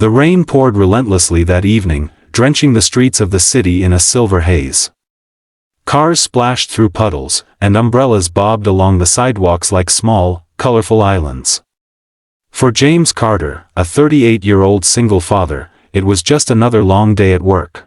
The rain poured relentlessly that evening, drenching the streets of the city in a silver haze. Cars splashed through puddles, and umbrellas bobbed along the sidewalks like small, colorful islands. For James Carter, a 38-year-old single father, it was just another long day at work.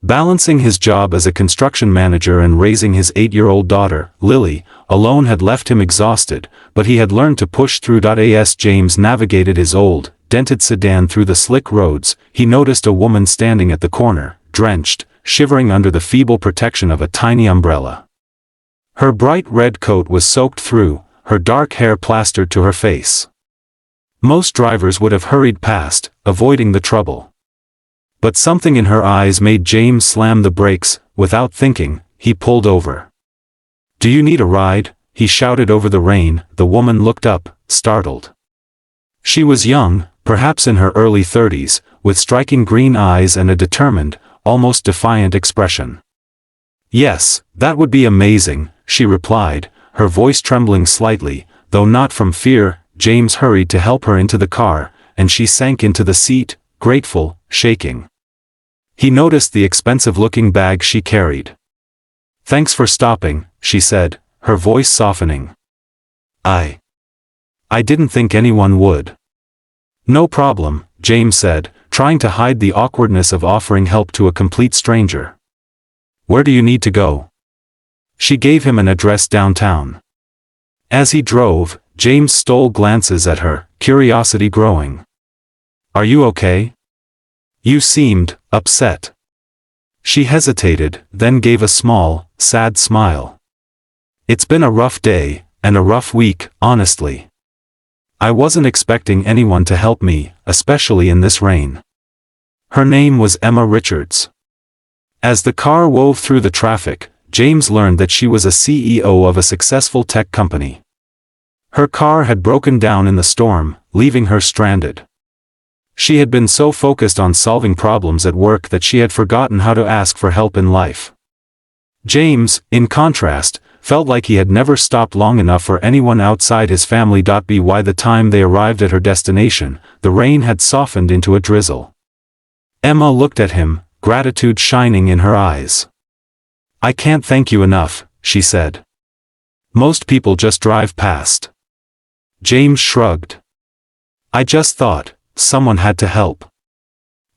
Balancing his job as a construction manager and raising his 8-year-old daughter, Lily, alone had left him exhausted, but he had learned to push through. As James navigated his old, dented sedan through the slick roads, he noticed a woman standing at the corner, drenched, shivering under the feeble protection of a tiny umbrella. Her bright red coat was soaked through, her dark hair plastered to her face. Most drivers would have hurried past, avoiding the trouble. But something in her eyes made James slam the brakes. Without thinking, he pulled over. "Do you need a ride?" he shouted over the rain. The woman looked up, startled. She was young, perhaps in her early 30s, with striking green eyes and a determined, almost defiant expression. "Yes, that would be amazing," she replied, her voice trembling slightly, though not from fear. James hurried to help her into the car, and she sank into the seat, grateful, shaking. He noticed the expensive-looking bag she carried. "Thanks for stopping," she said, her voice softening. I didn't think anyone would." "No problem," James said, trying to hide the awkwardness of offering help to a complete stranger. "Where do you need to go?" She gave him an address downtown. As he drove, James stole glances at her, curiosity growing. "Are you okay? You seemed upset." She hesitated, then gave a small, sad smile. "It's been a rough day, and a rough week, honestly. I wasn't expecting anyone to help me, especially in this rain." Her name was Emma Richards. As the car wove through the traffic, James learned that she was a CEO of a successful tech company. Her car had broken down in the storm, leaving her stranded. She had been so focused on solving problems at work that she had forgotten how to ask for help in life. James, in contrast, felt like he had never stopped long enough for anyone outside his family. By the time they arrived at her destination, the rain had softened into a drizzle. Emma looked at him, gratitude shining in her eyes. "I can't thank you enough," she said. "Most people just drive past." James shrugged. "I just thought someone had to help."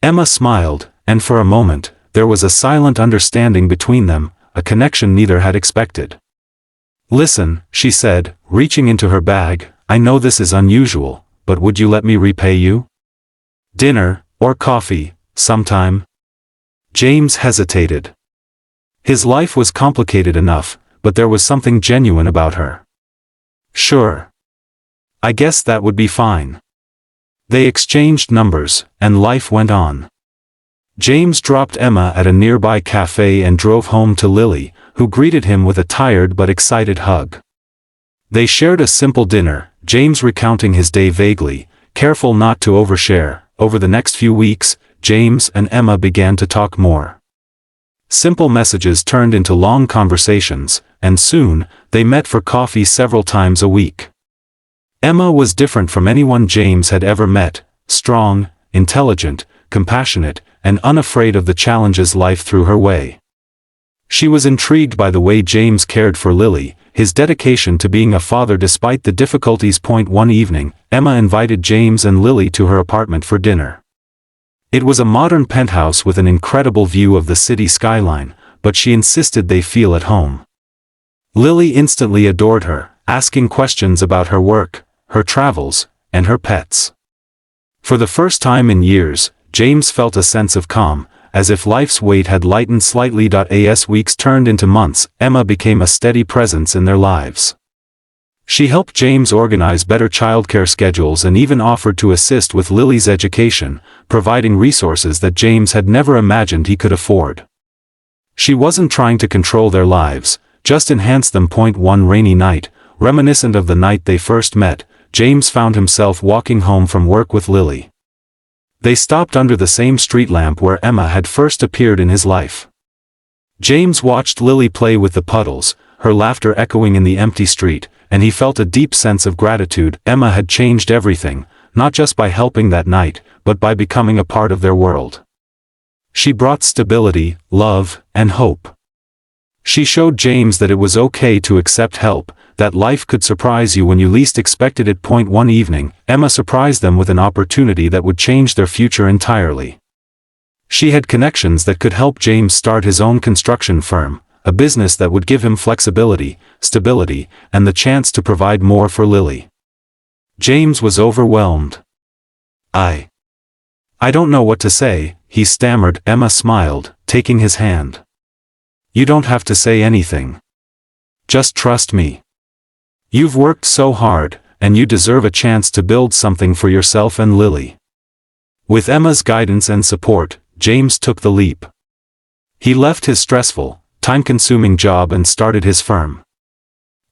Emma smiled, and for a moment, there was a silent understanding between them, a connection neither had expected. "Listen," she said, reaching into her bag, "I know this is unusual, but would you let me repay you? Dinner, or coffee, sometime?" James hesitated. His life was complicated enough, but there was something genuine about her. "Sure. I guess that would be fine." They exchanged numbers, and life went on. James dropped Emma at a nearby cafe and drove home to Lily, who greeted him with a tired but excited hug. They shared a simple dinner, James recounting his day vaguely, careful not to overshare. Over the next few weeks, James and Emma began to talk more. Simple messages turned into long conversations, and soon, they met for coffee several times a week. Emma was different from anyone James had ever met, strong, intelligent, compassionate, and unafraid of the challenges life threw her way. She was intrigued by the way James cared for Lily, his dedication to being a father despite the difficulties. One evening, Emma invited James and Lily to her apartment for dinner. It was a modern penthouse with an incredible view of the city skyline, but she insisted they feel at home. Lily instantly adored her, asking questions about her work, her travels, and her pets. For the first time in years, James felt a sense of calm, as if life's weight had lightened slightly. As weeks turned into months, Emma became a steady presence in their lives. She helped James organize better childcare schedules and even offered to assist with Lily's education, providing resources that James had never imagined he could afford. She wasn't trying to control their lives, just enhance them. One rainy night, reminiscent of the night they first met, James found himself walking home from work with Lily. They stopped under the same street lamp where Emma had first appeared in his life. James watched Lily play with the puddles, her laughter echoing in the empty street, and he felt a deep sense of gratitude. Emma had changed everything, not just by helping that night, but by becoming a part of their world. She brought stability, love, and hope. She showed James that it was okay to accept help, that life could surprise you when you least expected it. One evening, Emma surprised them with an opportunity that would change their future entirely. She had connections that could help James start his own construction firm, a business that would give him flexibility, stability, and the chance to provide more for Lily. James was overwhelmed. I don't know what to say, he stammered. Emma smiled, taking his hand. You don't have to say anything. Just trust me. You've worked so hard, and you deserve a chance to build something for yourself and Lily. With Emma's guidance and support, James took the leap. He left his stressful, time-consuming job and started his firm.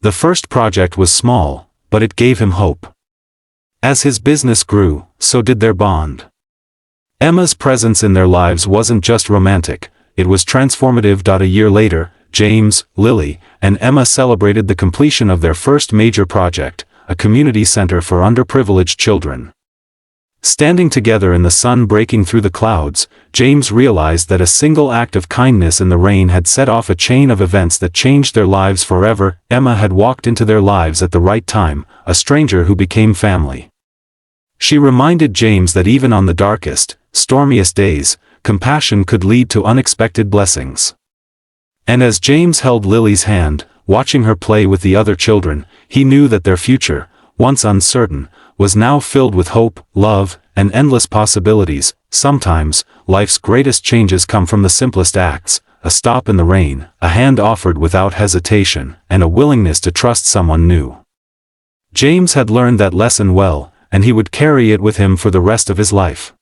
The first project was small, but it gave him hope. As his business grew, so did their bond. Emma's presence in their lives wasn't just romantic, it was transformative. A year later, James, Lily, and Emma celebrated the completion of their first major project, a community center for underprivileged children. Standing together in the sun breaking through the clouds, James realized that a single act of kindness in the rain had set off a chain of events that changed their lives forever. Emma had walked into their lives at the right time, a stranger who became family. She reminded James that even on the darkest, stormiest days, compassion could lead to unexpected blessings. And as James held Lily's hand, watching her play with the other children, he knew that their future, once uncertain, was now filled with hope, love, and endless possibilities. Sometimes, life's greatest changes come from the simplest acts: a stop in the rain, a hand offered without hesitation, and a willingness to trust someone new. James had learned that lesson well, and he would carry it with him for the rest of his life.